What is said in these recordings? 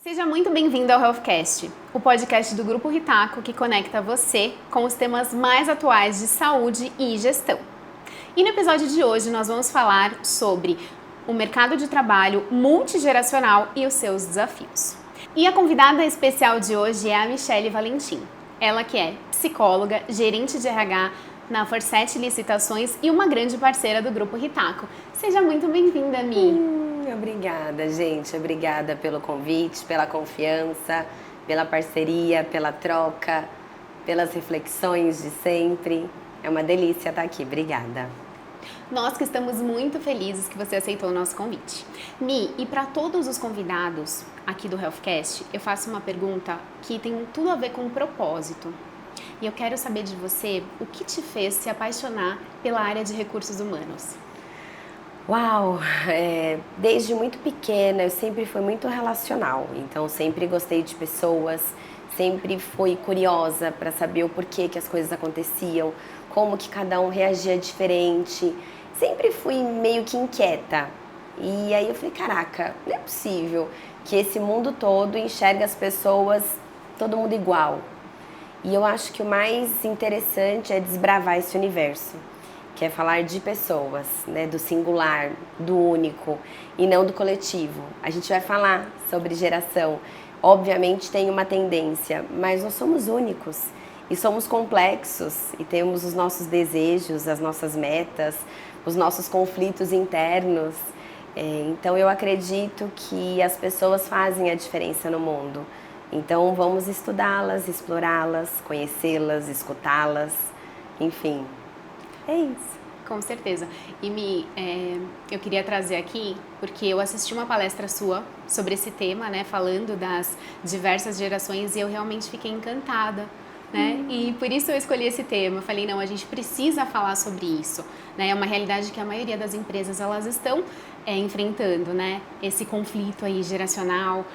Seja muito bem-vindo ao Healthcast, o podcast do Grupo Ritaco que conecta você com os temas mais atuais de saúde e gestão. E no episódio de hoje nós vamos falar sobre o mercado de trabalho multigeracional e os seus desafios. E a convidada especial de hoje é a Michele Valentim. Ela que é psicóloga, gerente de RH na Forset Licitações e uma grande parceira do Grupo Ritaco. Seja muito bem-vinda, Mi. Obrigada, gente. Obrigada pelo convite, pela confiança, pela parceria, pela troca, pelas reflexões de sempre. É uma delícia estar aqui. Obrigada. Nós que estamos muito felizes que você aceitou o nosso convite. Mi, e para todos os convidados aqui do Healthcast, eu faço uma pergunta que tem tudo a ver com o propósito. E eu quero saber de você o que te fez se apaixonar pela área de recursos humanos. Uau! Desde muito pequena eu sempre fui muito relacional, então sempre gostei de pessoas, sempre fui curiosa para saber o porquê que as coisas aconteciam, como que cada um reagia diferente, sempre fui meio que inquieta. E aí eu falei, caraca, não é possível que esse mundo todo enxerga as pessoas, todo mundo igual. E eu acho que o mais interessante é desbravar esse universo, que é falar de pessoas, né, do singular, do único e não do coletivo. A gente vai falar sobre geração. Obviamente tem uma tendência, mas nós somos únicos e somos complexos e temos os nossos desejos, as nossas metas, os nossos conflitos internos. Então eu acredito que as pessoas fazem a diferença no mundo. Então vamos estudá-las, explorá-las, conhecê-las, escutá-las, enfim. É isso. Com certeza. E Mi, eu queria trazer aqui, porque eu assisti uma palestra sua sobre esse tema, né, falando das diversas gerações e eu realmente fiquei encantada, né, e por isso eu escolhi esse tema. Eu falei, não, a gente precisa falar sobre isso, né, é uma realidade que a maioria das empresas, elas estão enfrentando, né, esse conflito aí geracional.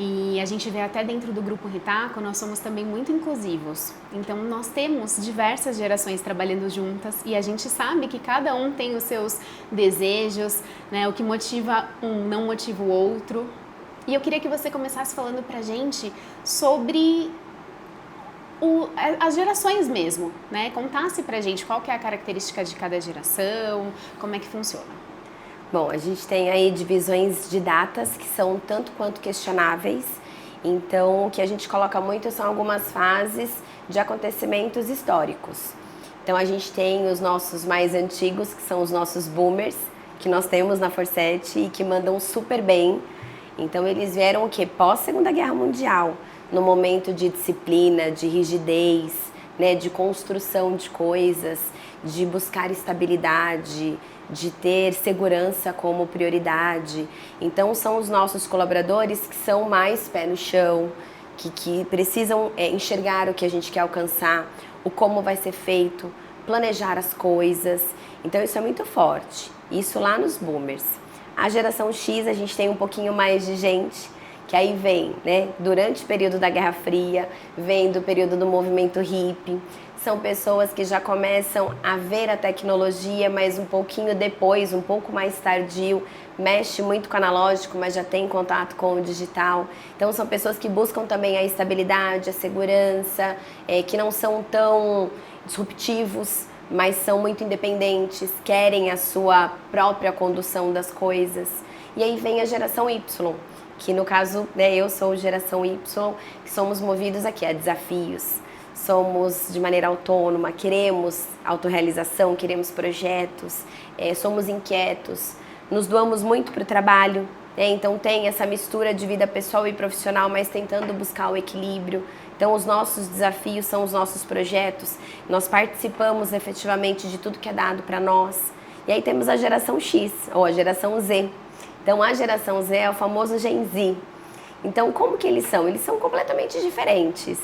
E a gente vê até dentro do Grupo Ritaco, nós somos também muito inclusivos. Então, nós temos diversas gerações trabalhando juntas e a gente sabe que cada um tem os seus desejos, né? O que motiva um não motiva o outro. E eu queria que você começasse falando pra gente sobre as gerações mesmo, né? Contasse pra gente qual que é a característica de cada geração, como é que funciona. Bom, a gente tem aí divisões de datas que são tanto quanto questionáveis. Então, o que a gente coloca muito são algumas fases de acontecimentos históricos. Então, a gente tem os nossos mais antigos, que são os nossos boomers, que nós temos na Forset e que mandam super bem. Então, eles vieram o quê? Pós-Segunda Guerra Mundial, no momento de disciplina, de rigidez, né, de construção de coisas, de buscar estabilidade, de ter segurança como prioridade. Então são os nossos colaboradores que são mais pé no chão, que precisam enxergar o que a gente quer alcançar, o como vai ser feito, planejar as coisas. Então isso é muito forte, isso lá nos boomers. A geração X a gente tem um pouquinho mais de gente que aí vem, né, durante o período da Guerra Fria, vem do período do movimento hippie. São pessoas que já começam a ver a tecnologia, mas um pouquinho depois, um pouco mais tardio, mexe muito com o analógico, mas já tem contato com o digital. Então são pessoas que buscam também a estabilidade, a segurança, que não são tão disruptivos, mas são muito independentes, querem a sua própria condução das coisas. E aí vem a geração Y, que no caso, né, eu sou geração Y, que somos movidos aqui a desafios. Somos de maneira autônoma, queremos autorrealização, queremos projetos, somos inquietos, nos doamos muito para o trabalho, então tem essa mistura de vida pessoal e profissional, mas tentando buscar o equilíbrio. Então os nossos desafios são os nossos projetos, nós participamos efetivamente de tudo que é dado para nós. E aí temos a geração X, ou a geração Z. Então a geração Z é o famoso Gen Z. Então como que eles são? Eles são completamente diferentes.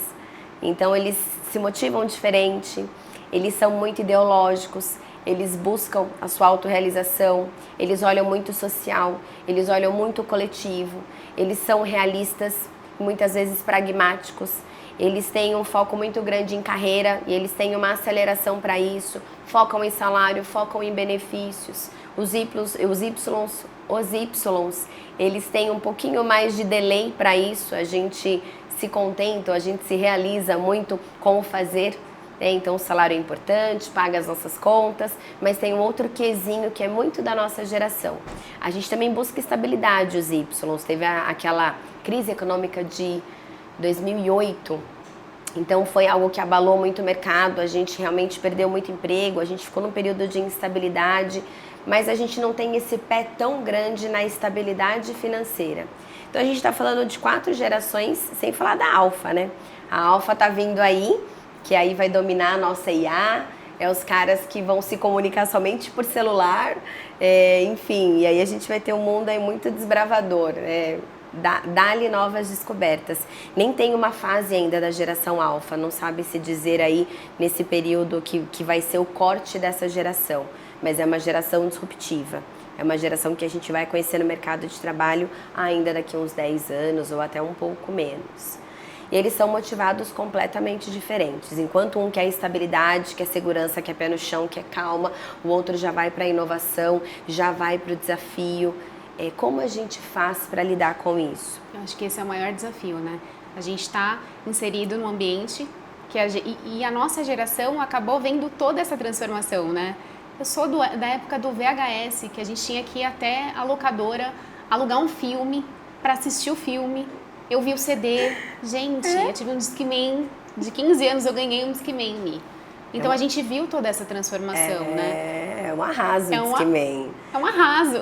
Então eles se motivam diferente, eles são muito ideológicos, eles buscam a sua autorrealização, eles olham muito social, eles olham muito coletivo, eles são realistas, muitas vezes pragmáticos, eles têm um foco muito grande em carreira e eles têm uma aceleração para isso, focam em salário, focam em benefícios. Os Ys, eles têm um pouquinho mais de delay para isso, a gente se contenta, a gente se realiza muito com o fazer, né? Então o salário é importante, paga as nossas contas, mas tem um outro quesinho que é muito da nossa geração. A gente também busca estabilidade, os Ys, teve aquela crise econômica de 2008, então foi algo que abalou muito o mercado, a gente realmente perdeu muito emprego, a gente ficou num período de instabilidade, mas a gente não tem esse pé tão grande na estabilidade financeira. Então a gente está falando de 4 gerações, sem falar da Alfa, né? A Alfa tá vindo aí, que aí vai dominar a nossa IA, é os caras que vão se comunicar somente por celular, enfim, e aí a gente vai ter um mundo aí muito desbravador, né? Dá-lhe novas descobertas. Nem tem uma fase ainda da geração alfa, não sabe se dizer aí nesse período que vai ser o corte dessa geração, mas é uma geração disruptiva. É uma geração que a gente vai conhecer no mercado de trabalho ainda daqui a uns 10 anos ou até um pouco menos. E eles são motivados completamente diferentes. Enquanto um quer estabilidade, quer segurança, quer pé no chão, quer calma, o outro já vai para a inovação, já vai para o desafio. Como a gente faz para lidar com isso? Eu acho que esse é o maior desafio, né? A gente está inserido num ambiente que e a nossa geração acabou vendo toda essa transformação, né? Eu sou da época do VHS, que a gente tinha que ir até a locadora alugar um filme para assistir o filme. Eu vi o CD. Gente, eu tive um Discman. De 15 anos eu ganhei um Discman. Então a gente viu toda essa transformação, né? É um arraso o Discman. É um arraso.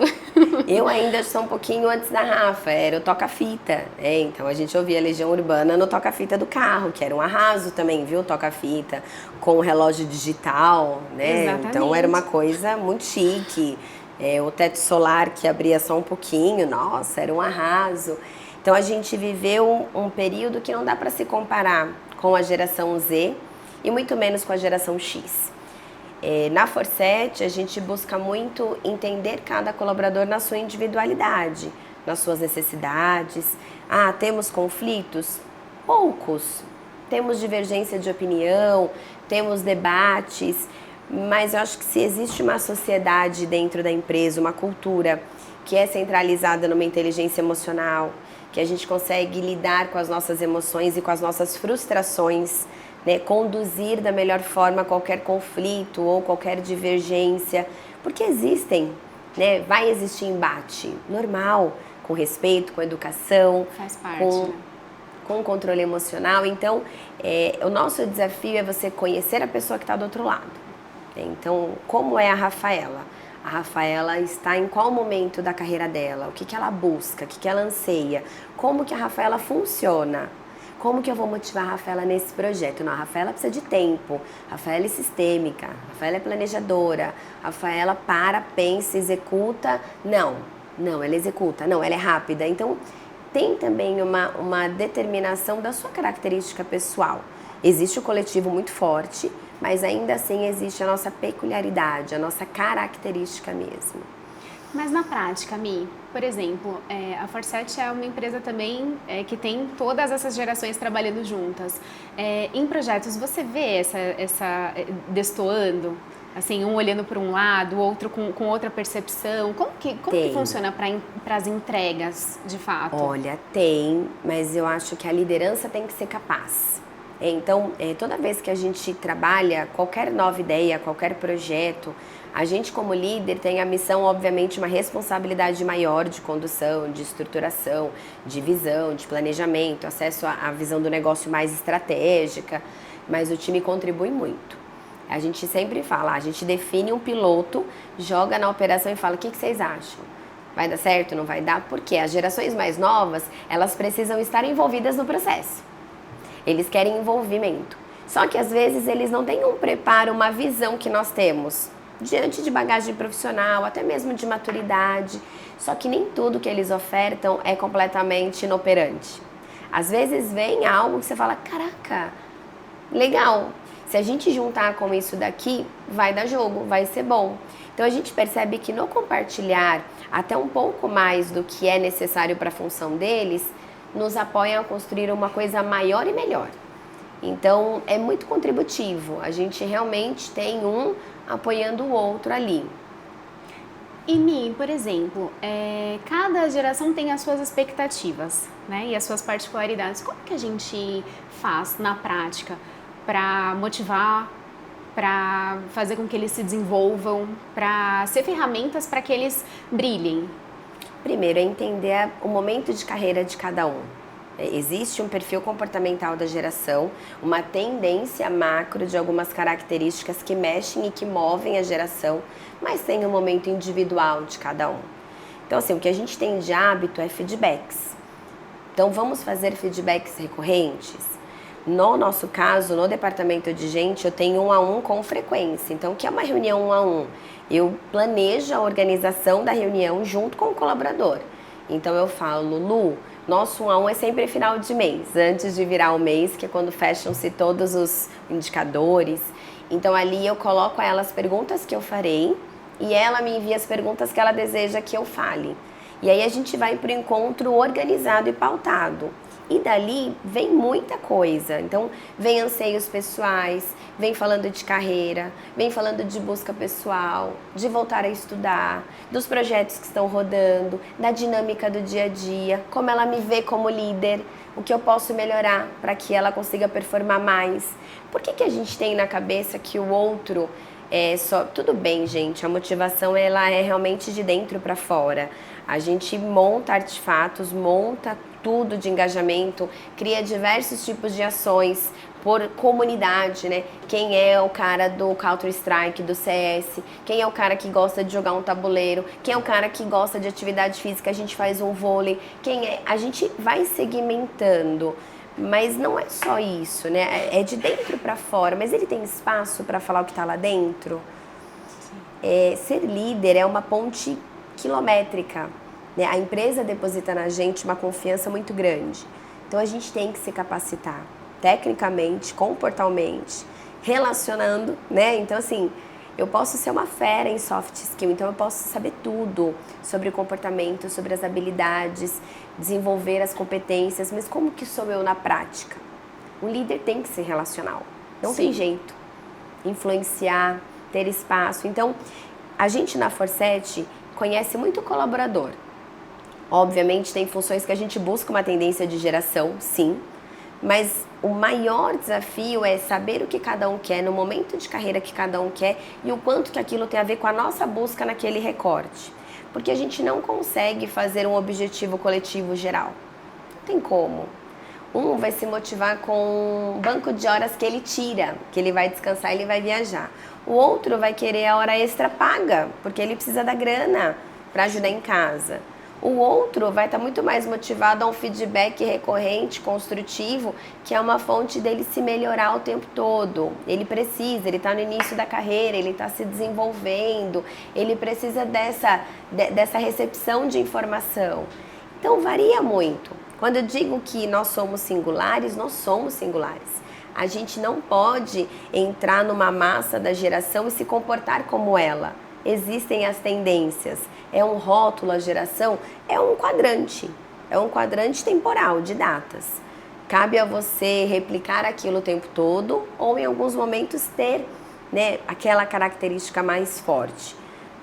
Eu ainda sou um pouquinho antes da Rafa, era o toca-fita. Então a gente ouvia Legião Urbana no toca-fita do carro, que era um arraso também, viu? Toca-fita com o relógio digital, né? Exatamente. Então era uma coisa muito chique. O teto solar que abria só um pouquinho, nossa, era um arraso. Então a gente viveu um período que não dá para se comparar com a geração Z e muito menos com a geração X. Na Forset, a gente busca muito entender cada colaborador na sua individualidade, nas suas necessidades. Temos conflitos? Poucos. Temos divergência de opinião, temos debates, mas eu acho que se existe uma sociedade dentro da empresa, uma cultura que é centralizada numa inteligência emocional, que a gente consegue lidar com as nossas emoções e com as nossas frustrações, né, conduzir da melhor forma qualquer conflito ou qualquer divergência, porque existem, né, vai existir embate normal, com respeito, com educação, faz parte, com controle emocional. Então, o nosso desafio é você conhecer a pessoa que está do outro lado. Então, como é a Rafaela? A Rafaela está em qual momento da carreira dela? O que ela busca? O que ela anseia? Como que a Rafaela funciona? Como que eu vou motivar a Rafaela nesse projeto? Não, a Rafaela precisa de tempo, a Rafaela é sistêmica, a Rafaela é planejadora, a Rafaela pensa, executa. Não, ela executa, não, ela é rápida. Então, tem também uma determinação da sua característica pessoal. Existe o coletivo muito forte, mas ainda assim existe a nossa peculiaridade, a nossa característica mesmo. Mas na prática, Mi, por exemplo, a Forset é uma empresa também que tem todas essas gerações trabalhando juntas. Em projetos, você vê essa destoando? Assim, um olhando para um lado, o outro com outra percepção. Como que funciona para as entregas, de fato? Olha, tem, mas eu acho que a liderança tem que ser capaz. Então, toda vez que a gente trabalha qualquer nova ideia, qualquer projeto, a gente como líder tem a missão, obviamente, uma responsabilidade maior de condução, de estruturação, de visão, de planejamento, acesso à visão do negócio mais estratégica, mas o time contribui muito. A gente sempre fala, a gente define um piloto, joga na operação e fala, o que vocês acham? Vai dar certo, não vai dar? Porque as gerações mais novas, elas precisam estar envolvidas no processo. Eles querem envolvimento. Só que às vezes eles não têm um preparo, uma visão que nós temos diante de bagagem profissional, até mesmo de maturidade. Só que nem tudo que eles ofertam é completamente inoperante. Às vezes vem algo que você fala, caraca, legal. Se a gente juntar com isso daqui, vai dar jogo, vai ser bom. Então a gente percebe que no compartilhar até um pouco mais do que é necessário para a função deles, nos apoiam a construir uma coisa maior e melhor. Então, é muito contributivo. A gente realmente tem um apoiando o outro ali. E Mi, por exemplo, cada geração tem as suas expectativas, né? E as suas particularidades. Como que a gente faz na prática para motivar, para fazer com que eles se desenvolvam, para ser ferramentas para que eles brilhem? Primeiro, é entender o momento de carreira de cada um. Existe um perfil comportamental da geração, uma tendência macro de algumas características que mexem e que movem a geração, mas tem um momento individual de cada um. Então, assim, o que a gente tem de hábito é feedbacks. Então, vamos fazer feedbacks recorrentes? No nosso caso, no departamento de gente, eu tenho 1 a 1 com frequência. Então, o que é uma reunião 1 a 1? Eu planejo a organização da reunião junto com o colaborador. Então, eu falo, Lu, nosso 1 a 1 é sempre final de mês, antes de virar o mês, que é quando fecham-se todos os indicadores. Então, ali eu coloco a ela as perguntas que eu farei e ela me envia as perguntas que ela deseja que eu fale. E aí a gente vai para o encontro organizado e pautado. E dali vem muita coisa. Então, vem anseios pessoais, vem falando de carreira, vem falando de busca pessoal, de voltar a estudar, dos projetos que estão rodando, da dinâmica do dia a dia, como ela me vê como líder, o que eu posso melhorar para que ela consiga performar mais. Por que a gente tem na cabeça que o outro é só... Tudo bem, gente, a motivação ela é realmente de dentro para fora. A gente monta artefatos, monta tudo de engajamento, cria diversos tipos de ações por comunidade, né? Quem é o cara do Counter-Strike, do CS, quem é o cara que gosta de jogar um tabuleiro, quem é o cara que gosta de atividade física, a gente faz um vôlei, quem é... A gente vai segmentando, mas não é só isso, né? É de dentro para fora, mas ele tem espaço para falar o que está lá dentro? Ser líder é uma ponte quilométrica, né? A empresa deposita na gente uma confiança muito grande. Então a gente tem que se capacitar tecnicamente, comportalmente, relacionando, né? Então assim, eu posso ser uma fera em soft skill, então eu posso saber tudo sobre o comportamento, sobre as habilidades, desenvolver as competências, mas como que sou eu na prática? Um líder tem que ser relacional, não Sim. tem jeito. Influenciar, ter espaço. Então, a gente na Forset conhece muito o colaborador. Obviamente tem funções que a gente busca uma tendência de geração, sim, mas o maior desafio é saber o que cada um quer, no momento de carreira que cada um quer e o quanto que aquilo tem a ver com a nossa busca naquele recorte. Porque a gente não consegue fazer um objetivo coletivo geral. Não tem como. Um vai se motivar com um banco de horas que ele tira, que ele vai descansar e ele vai viajar. O outro vai querer a hora extra paga, porque ele precisa da grana para ajudar em casa. O outro vai estar muito mais motivado a um feedback recorrente, construtivo, que é uma fonte dele se melhorar o tempo todo. Ele precisa, ele está no início da carreira, ele está se desenvolvendo, ele precisa dessa recepção de informação. Então varia muito. Quando eu digo que nós somos singulares, nós somos singulares. A gente não pode entrar numa massa da geração e se comportar como ela. Existem as tendências. É um rótulo, a geração, é um quadrante temporal de datas. Cabe a você replicar aquilo o tempo todo ou em alguns momentos ter, né, aquela característica mais forte.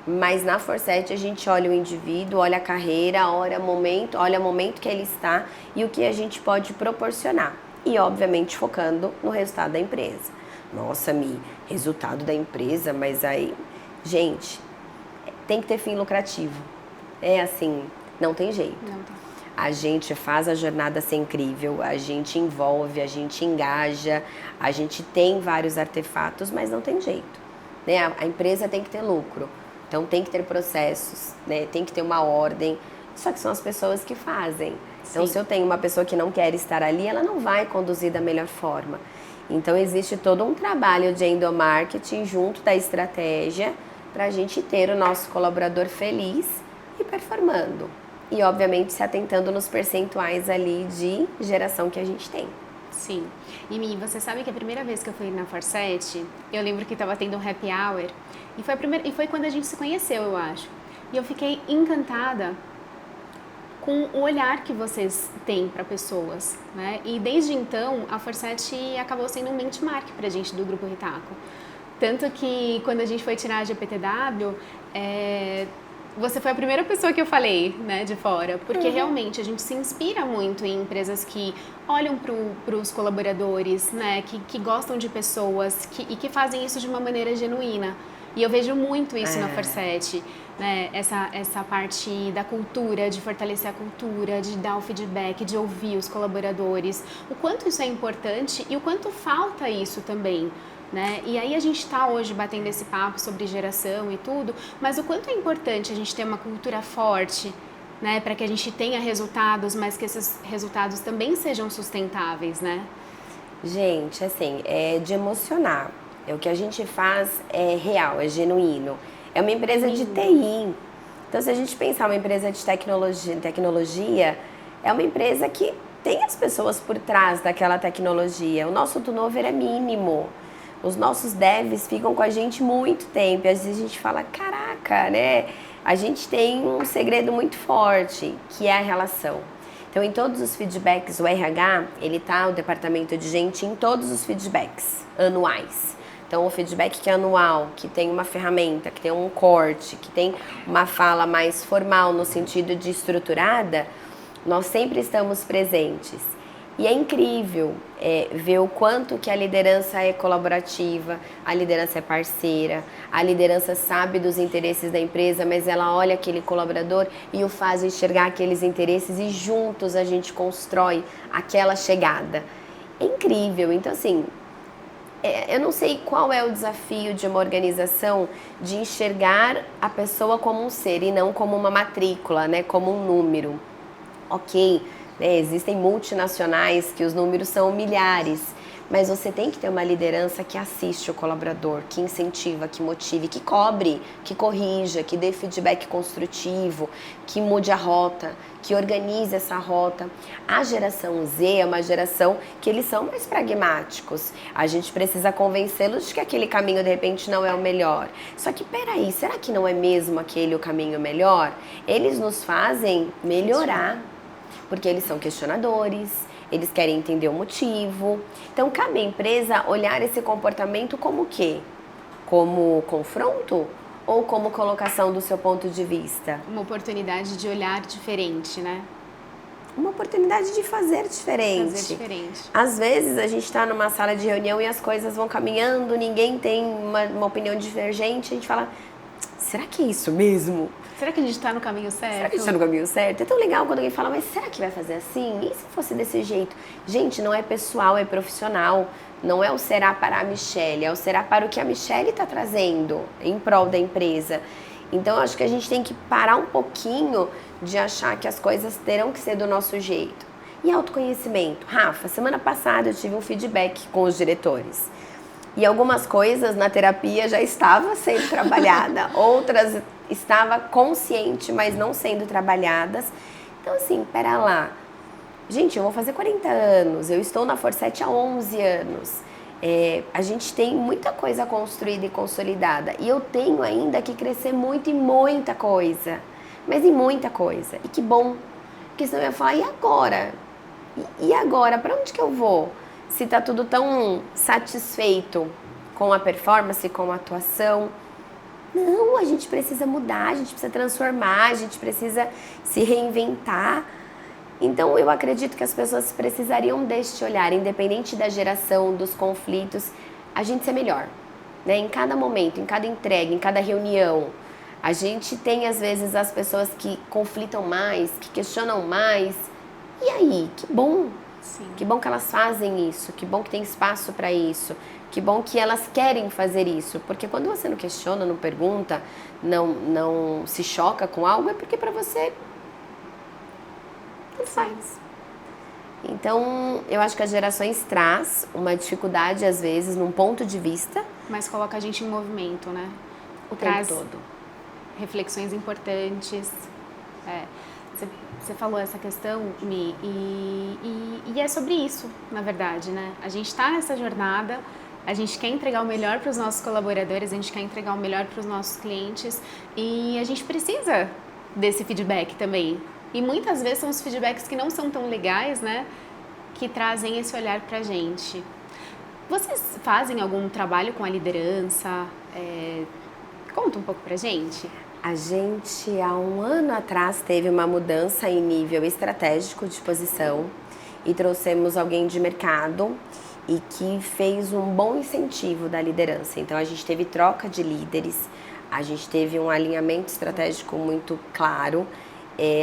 Mas na Forset a gente olha o indivíduo, olha a carreira, olha o momento que ele está e o que a gente pode proporcionar. E obviamente focando no resultado da empresa. Nossa, resultado da empresa, mas aí... Gente, tem que ter fim lucrativo. É assim, não tem jeito. Não tem. A gente faz a jornada ser incrível, a gente envolve, a gente engaja, a gente tem vários artefatos, mas não tem jeito. Né? A empresa tem que ter lucro, então tem que ter processos, né? Tem que ter uma ordem, só que são as pessoas que fazem. Então, se eu tenho uma pessoa que não quer estar ali, ela não vai conduzir da melhor forma. Então, existe todo um trabalho de endomarketing junto da estratégia para a gente ter o nosso colaborador feliz e performando. E, obviamente, se atentando nos percentuais ali de geração que a gente tem. Sim. E Mi, você sabe que a primeira vez que eu fui na Forset, eu lembro que estava tendo um happy hour e foi quando a gente se conheceu, eu acho. E eu fiquei encantada com o olhar que vocês têm para pessoas, né? E desde então, a Forset acabou sendo um benchmark para a gente do Grupo Ritaco. Tanto que quando a gente foi tirar a GPTW, você foi a primeira pessoa que eu falei, né, de fora, porque realmente a gente se inspira muito em empresas que olham para os colaboradores, né, que gostam de pessoas e que fazem isso de uma maneira genuína. E eu vejo muito isso na Forset, né, essa parte da cultura, de fortalecer a cultura, de dar o feedback, de ouvir os colaboradores, o quanto isso é importante e o quanto falta isso também. Né? E aí a gente está hoje batendo esse papo sobre geração e tudo, mas o quanto é importante a gente ter uma cultura forte, né, para que a gente tenha resultados, mas que esses resultados também sejam sustentáveis, né? Gente, assim, é de emocionar. O que a gente faz é real, é genuíno. É uma empresa de TI. Então, se a gente pensar uma empresa de tecnologia, é uma empresa que tem as pessoas por trás daquela tecnologia. O nosso turnover é mínimo. Os nossos devs ficam com a gente muito tempo. E às vezes a gente fala, caraca, né? A gente tem um segredo muito forte, que é a relação. Então, em todos os feedbacks, o RH, o departamento de gente, em todos os feedbacks anuais. Então, o feedback que é anual, que tem uma ferramenta, que tem um corte, que tem uma fala mais formal no sentido de estruturada, nós sempre estamos presentes. E é incrível ver o quanto que a liderança é colaborativa, a liderança é parceira, a liderança sabe dos interesses da empresa, mas ela olha aquele colaborador e o faz enxergar aqueles interesses e juntos a gente constrói aquela chegada. É incrível. Então, assim, eu não sei qual é o desafio de uma organização de enxergar a pessoa como um ser e não como uma matrícula, né, como um número. Ok. Existem multinacionais que os números são milhares, mas você tem que ter uma liderança que assiste o colaborador, que incentiva, que motive, que cobre, que corrija, que dê feedback construtivo, que mude a rota, que organize essa rota. A geração Z é uma geração que eles são mais pragmáticos. A gente precisa convencê-los de que aquele caminho de repente não é o melhor. Só que peraí, será que não é mesmo aquele o caminho melhor? Eles nos fazem melhorar. Porque eles são questionadores, eles querem entender o motivo. Então, cabe à empresa olhar esse comportamento como o quê? Como confronto ou como colocação do seu ponto de vista? Uma oportunidade de olhar diferente, né? Uma oportunidade de fazer diferente. Fazer diferente. Às vezes a gente está numa sala de reunião e as coisas vão caminhando, ninguém tem uma opinião divergente, a gente fala, será que é isso mesmo? Será que a gente está no caminho certo? Será que a gente está no caminho certo? É tão legal quando alguém fala, mas será que vai fazer assim? E se fosse desse jeito? Gente, não é pessoal, é profissional. Não é o será para a Michelle, é o será para o que a Michelle está trazendo em prol da empresa. Então, acho que a gente tem que parar um pouquinho de achar que as coisas terão que ser do nosso jeito. E autoconhecimento. Rafa, semana passada eu tive um feedback com os diretores. E algumas coisas na terapia já estava sendo trabalhada, outras estava consciente, mas não sendo trabalhadas. Então, assim, pera lá. Gente, eu vou fazer 40 anos, eu estou na Forset há 11 anos. A gente tem muita coisa construída e consolidada. E eu tenho ainda que crescer muito em muita coisa. Mas em muita coisa. E que bom. Porque senão eu ia falar, e agora? E agora? Para onde que eu vou? Se tá tudo tão satisfeito com a performance, com a atuação. Não, a gente precisa mudar, a gente precisa transformar, a gente precisa se reinventar. Então, eu acredito que as pessoas precisariam deste olhar, independente da geração, dos conflitos, a gente ser melhor, né? Em cada momento, em cada entrega, em cada reunião. A gente tem, às vezes, as pessoas que conflitam mais, que questionam mais. E aí? Que bom! Sim. Que bom que elas fazem isso, que bom que tem espaço para isso, que bom que elas querem fazer isso. Porque quando você não questiona, não pergunta, não se choca com algo, é porque para você não faz. Então, eu acho que as gerações traz uma dificuldade, às vezes, num ponto de vista. Mas coloca a gente em movimento, né? O Traz tempo todo. Reflexões importantes. Você falou essa questão, Mi, e é sobre isso, na verdade, né? A gente está nessa jornada, a gente quer entregar o melhor para os nossos colaboradores, a gente quer entregar o melhor para os nossos clientes e a gente precisa desse feedback também. E muitas vezes são os feedbacks que não são tão legais, né? Que trazem esse olhar para a gente. Vocês fazem algum trabalho com a liderança? Conta um pouco pra gente. A gente, há um ano atrás, teve uma mudança em nível estratégico de posição e trouxemos alguém de mercado e que fez um bom incentivo da liderança. Então, a gente teve troca de líderes, a gente teve um alinhamento estratégico muito claro,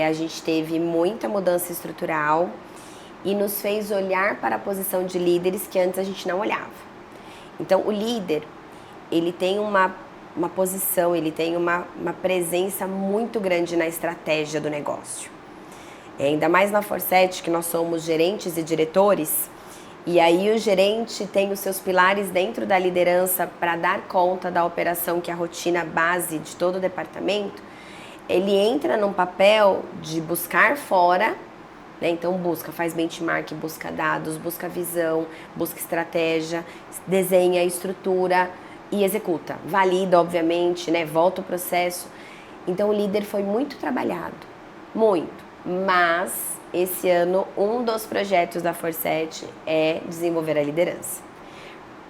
a gente teve muita mudança estrutural e nos fez olhar para a posição de líderes que antes a gente não olhava. Então, o líder, ele tem uma posição, ele tem uma presença muito grande na estratégia do negócio. Ainda mais na Forset, que nós somos gerentes e diretores, e aí o gerente tem os seus pilares dentro da liderança para dar conta da operação, que é a rotina base de todo o departamento. Ele entra num papel de buscar fora, né? Então faz benchmark, busca dados, busca visão, busca estratégia, desenha estrutura e executa. Valida, obviamente, né? Volta o processo. Então o líder foi muito trabalhado, muito. Mas esse ano um dos projetos da Forset é desenvolver a liderança.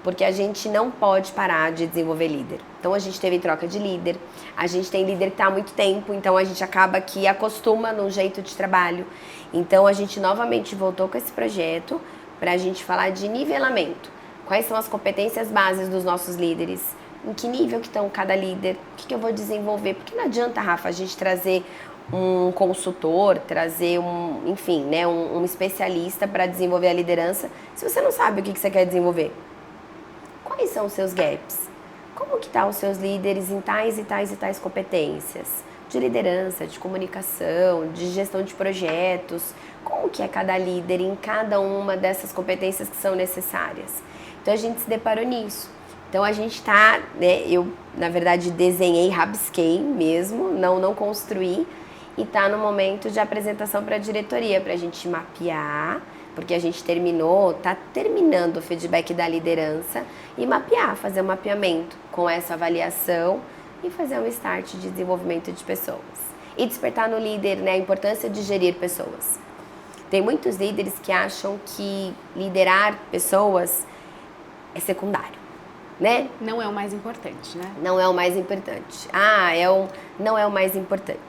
Porque a gente não pode parar de desenvolver líder. Então a gente teve troca de líder, a gente tem líder que está há muito tempo, então a gente acaba que acostuma no jeito de trabalho. Então a gente novamente voltou com esse projeto para a gente falar de nivelamento. Quais são as competências bases dos nossos líderes? Em que nível que estão cada líder? O que eu vou desenvolver? Porque não adianta, Rafa, a gente trazer um consultor, trazer enfim, né, um especialista para desenvolver a liderança, se você não sabe o que você quer desenvolver. Quais são os seus gaps? Como que estão os seus líderes em tais e tais e tais competências? De liderança, de comunicação, de gestão de projetos. Como que é cada líder em cada uma dessas competências que são necessárias? Então a gente se deparou nisso. Então a gente está, né, eu na verdade desenhei, rabisquei mesmo, não construí, e está no momento de apresentação para a diretoria, para a gente mapear, porque a gente está terminando o feedback da liderança e mapear, fazer um mapeamento com essa avaliação e fazer um start de desenvolvimento de pessoas. E despertar no líder, né, a importância de gerir pessoas. Tem muitos líderes que acham que liderar pessoas é secundário, né? Não é o mais importante, né? Não é o mais importante. Não é o mais importante.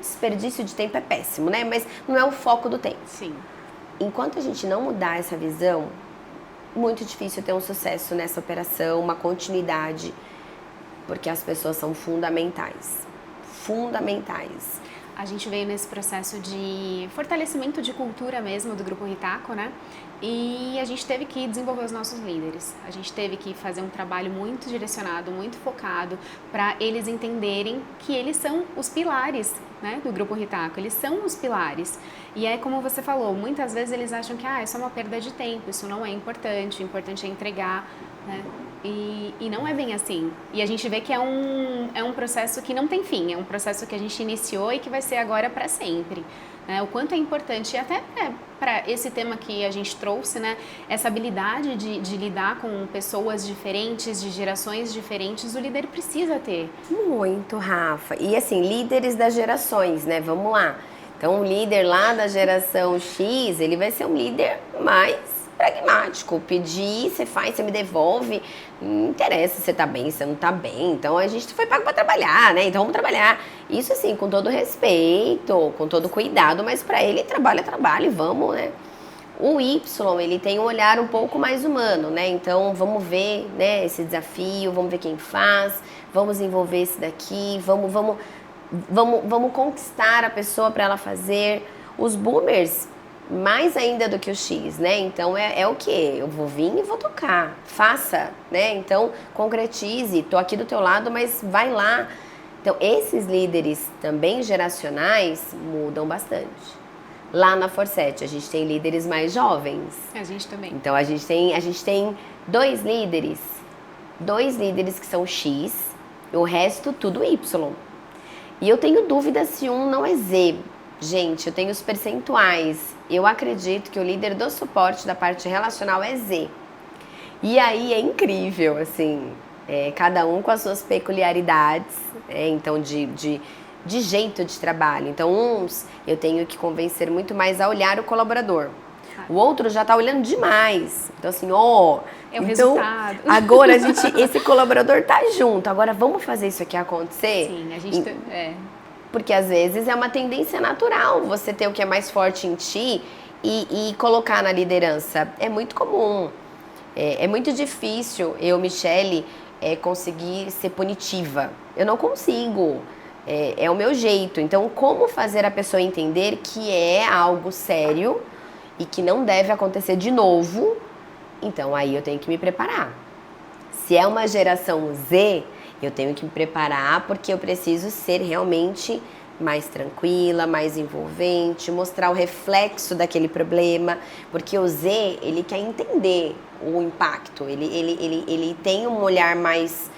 Desperdício de tempo é péssimo, né? Mas não é o foco do tempo. Sim. Enquanto a gente não mudar essa visão, muito difícil ter um sucesso nessa operação, uma continuidade, porque as pessoas são fundamentais. Fundamentais. A gente veio nesse processo de fortalecimento de cultura mesmo do Grupo Ritaco, né? E a gente teve que desenvolver os nossos líderes. A gente teve que fazer um trabalho muito direcionado, muito focado, para eles entenderem que eles são os pilares, né, do Grupo Ritaco. Eles são os pilares. E é como você falou, muitas vezes eles acham que é só uma perda de tempo, isso não é importante, o importante é entregar, né? E não é bem assim. E a gente vê que é um processo que não tem fim, é um processo que a gente iniciou e que vai ser agora para sempre. Né? O quanto é importante, e até para esse tema que a gente trouxe, né? Essa habilidade de lidar com pessoas diferentes, de gerações diferentes, o líder precisa ter. Muito, Rafa. E assim, líderes das gerações, né? Vamos lá. Então, o líder lá da geração X, ele vai ser um líder mais pragmático. Pedir, você faz, você me devolve. Não interessa se você tá bem, se você não tá bem. Então, a gente foi pago para trabalhar, né? Então, vamos trabalhar. Isso, assim, com todo respeito, com todo cuidado, mas para ele, trabalho é trabalho e vamos, né? O Y, ele tem um olhar um pouco mais humano, né? Então, vamos ver, né, esse desafio, vamos ver quem faz, vamos envolver esse daqui, vamos conquistar a pessoa para ela fazer. Os boomers, mais ainda do que o X, né? Então é o quê? Eu vou vir e vou tocar. Faça, né? Então concretize. Tô aqui do teu lado, mas vai lá. Então esses líderes também geracionais mudam bastante. Lá na Forset a gente tem líderes mais jovens. A gente também. Então a gente tem dois líderes que são X, o resto tudo Y. E eu tenho dúvida se um não é Z. Gente, eu tenho os percentuais. Eu acredito que o líder do suporte da parte relacional é Z. E aí é incrível, assim, cada um com as suas peculiaridades, então de jeito de trabalho. Então, uns eu tenho que convencer muito mais a olhar o colaborador. O outro já está olhando demais. Então, assim, ó... É o então, resultado. agora esse colaborador tá junto. Agora, vamos fazer isso aqui acontecer? Sim, a gente... Porque, às vezes, é uma tendência natural você ter o que é mais forte em ti e colocar na liderança. É muito comum. É muito difícil eu, Michele, conseguir ser punitiva. Eu não consigo. É o meu jeito. Então, como fazer a pessoa entender que é algo sério e que não deve acontecer de novo? Então, aí eu tenho que me preparar. Se é uma geração Z, eu tenho que me preparar porque eu preciso ser realmente mais tranquila, mais envolvente, mostrar o reflexo daquele problema, porque o Z, ele quer entender o impacto, ele tem um olhar mais,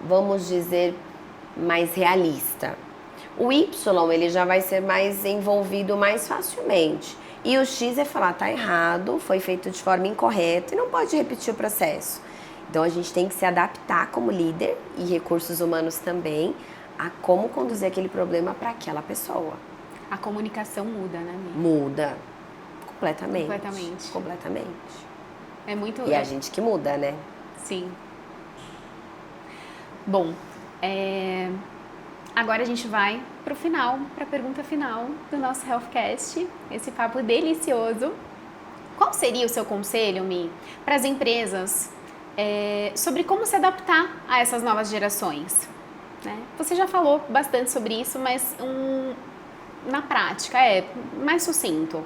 vamos dizer, mais realista. O Y, ele já vai ser mais envolvido mais facilmente. E o X é falar, tá errado, foi feito de forma incorreta e não pode repetir o processo. Então, a gente tem que se adaptar como líder e recursos humanos também a como conduzir aquele problema para aquela pessoa. A comunicação muda, né, amiga? Muda. Completamente. Completamente. Completamente. É muito... E a gente que muda, né? Sim. Bom, agora a gente vai para o final, para a pergunta final do nosso Healthcast, esse papo delicioso. Qual seria o seu conselho, Mi, para as empresas sobre como se adaptar a essas novas gerações? Né? Você já falou bastante sobre isso, mas na prática, mais sucinto.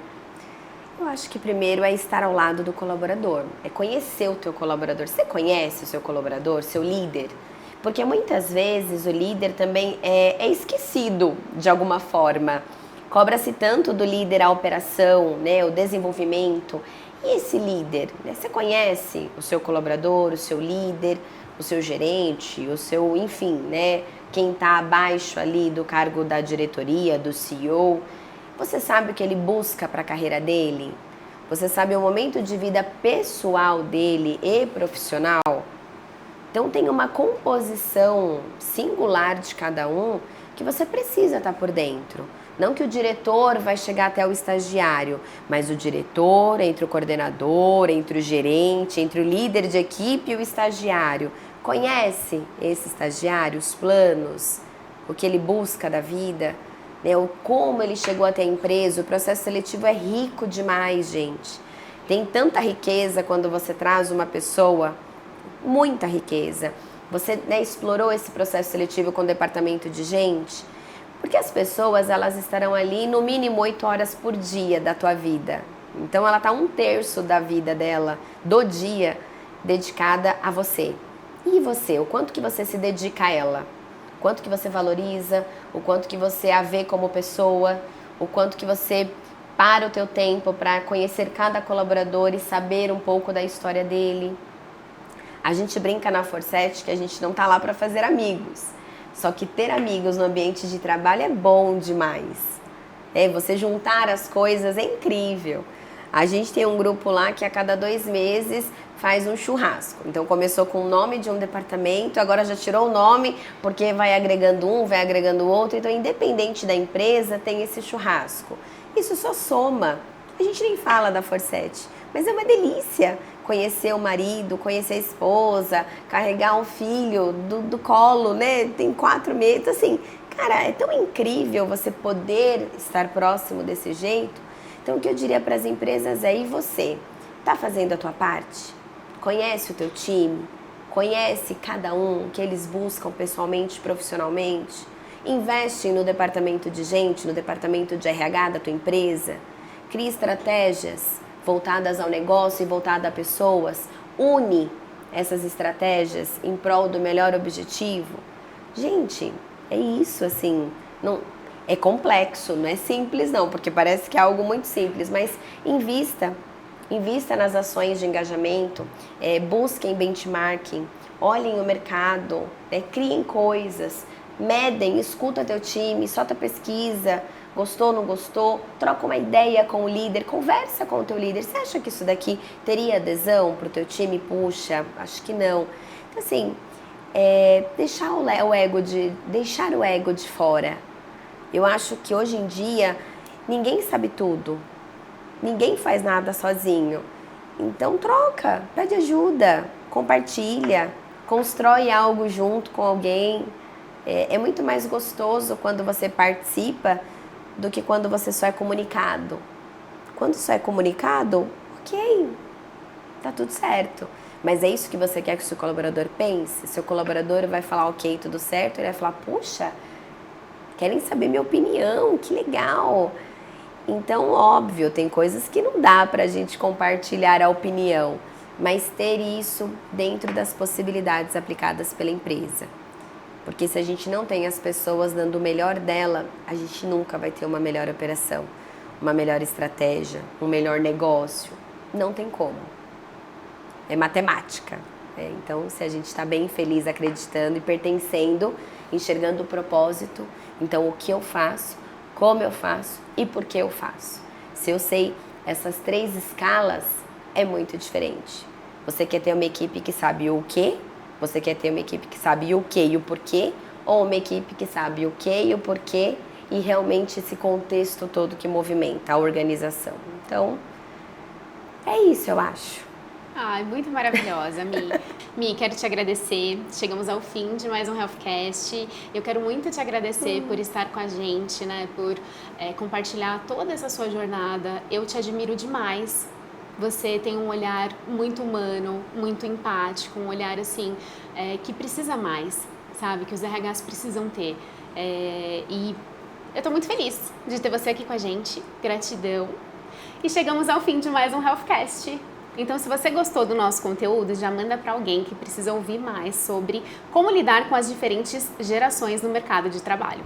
Eu acho que primeiro é estar ao lado do colaborador, é conhecer o teu colaborador. Você conhece o seu colaborador, seu líder? Porque muitas vezes o líder também é esquecido de alguma forma. Cobra-se tanto do líder a operação, né, o desenvolvimento. E esse líder, né, você conhece o seu colaborador, o seu líder, o seu gerente, o seu, enfim, né, quem está abaixo ali do cargo da diretoria, do CEO. Você sabe o que ele busca para a carreira dele? Você sabe o momento de vida pessoal dele e profissional? Então tem uma composição singular de cada um que você precisa estar por dentro. Não que o diretor vai chegar até o estagiário, mas o diretor, entre o coordenador, entre o gerente, entre o líder de equipe e o estagiário. Conhece esse estagiário, os planos, o que ele busca da vida, né? Como ele chegou até a empresa. O processo seletivo é rico demais, gente. Tem tanta riqueza quando você traz uma pessoa, muita riqueza. Você, né, explorou esse processo seletivo com o departamento de gente? Porque as pessoas, elas estarão ali no mínimo 8 horas por dia da tua vida. Então ela está 1/3 da vida dela, do dia, dedicada a você. E você? O quanto que você se dedica a ela? O quanto que você valoriza? O quanto que você a vê como pessoa? O quanto que você para o teu tempo para conhecer cada colaborador e saber um pouco da história dele? A gente brinca na Forset que a gente não tá lá para fazer amigos. Só que ter amigos no ambiente de trabalho é bom demais. Você juntar as coisas é incrível. A gente tem um grupo lá que a cada 2 meses faz um churrasco. Então começou com o nome de um departamento, agora já tirou o nome porque vai agregando um, vai agregando o outro. Então, independente da empresa, tem esse churrasco. Isso só soma. A gente nem fala da Forset, mas é uma delícia conhecer o marido, conhecer a esposa, carregar um filho do colo, né? Tem 4 meses, assim, cara, é tão incrível você poder estar próximo desse jeito. Então, o que eu diria para as empresas é, e você? Tá fazendo a tua parte? Conhece o teu time? Conhece cada um, o que eles buscam pessoalmente, profissionalmente? Investe no departamento de gente, no departamento de RH da tua empresa. Cria estratégias voltadas ao negócio e voltadas a pessoas. Une essas estratégias em prol do melhor objetivo. Gente, é isso, assim, não é complexo, não é simples não, porque parece que é algo muito simples, mas invista nas ações de engajamento, busquem benchmarking, olhem o mercado, criem coisas, medem, escuta teu time, solta pesquisa, gostou, não gostou, troca uma ideia com o líder, conversa com o teu líder. Você acha que isso daqui teria adesão pro teu time? Puxa, acho que não. Então, assim, deixar o ego de fora. Eu acho que hoje em dia ninguém sabe tudo. Ninguém faz nada sozinho. Então troca, pede ajuda, compartilha, constrói algo junto com alguém. É muito mais gostoso quando você participa do que quando você só é comunicado. Quando só é comunicado, ok, tá tudo certo. Mas é isso que você quer que o seu colaborador pense? Seu colaborador vai falar ok, tudo certo, ele vai falar, puxa, querem saber minha opinião, que legal. Então, óbvio, tem coisas que não dá pra gente compartilhar a opinião, mas ter isso dentro das possibilidades aplicadas pela empresa. Porque se a gente não tem as pessoas dando o melhor dela, a gente nunca vai ter uma melhor operação, uma melhor estratégia, um melhor negócio. Não tem como. É matemática. Então, se a gente está bem feliz, acreditando e pertencendo, enxergando o propósito, então o que eu faço, como eu faço e por que eu faço. Se eu sei essas 3 escalas, é muito diferente. Você quer ter uma equipe que sabe o quê? Você quer ter uma equipe que sabe o que e o porquê? Ou uma equipe que sabe o que e o porquê e realmente esse contexto todo que movimenta a organização? Então, é isso, eu acho. Ai, muito maravilhosa, Mi. Mi, quero te agradecer. Chegamos ao fim de mais um Healthcast. Eu quero muito te agradecer por estar com a gente, né? Por compartilhar toda essa sua jornada. Eu te admiro demais. Você tem um olhar muito humano, muito empático, um olhar assim que precisa mais, sabe? Que os RHs precisam ter. E eu tô muito feliz de ter você aqui com a gente. Gratidão. E chegamos ao fim de mais um Healthcast. Então, se você gostou do nosso conteúdo, já manda para alguém que precisa ouvir mais sobre como lidar com as diferentes gerações no mercado de trabalho.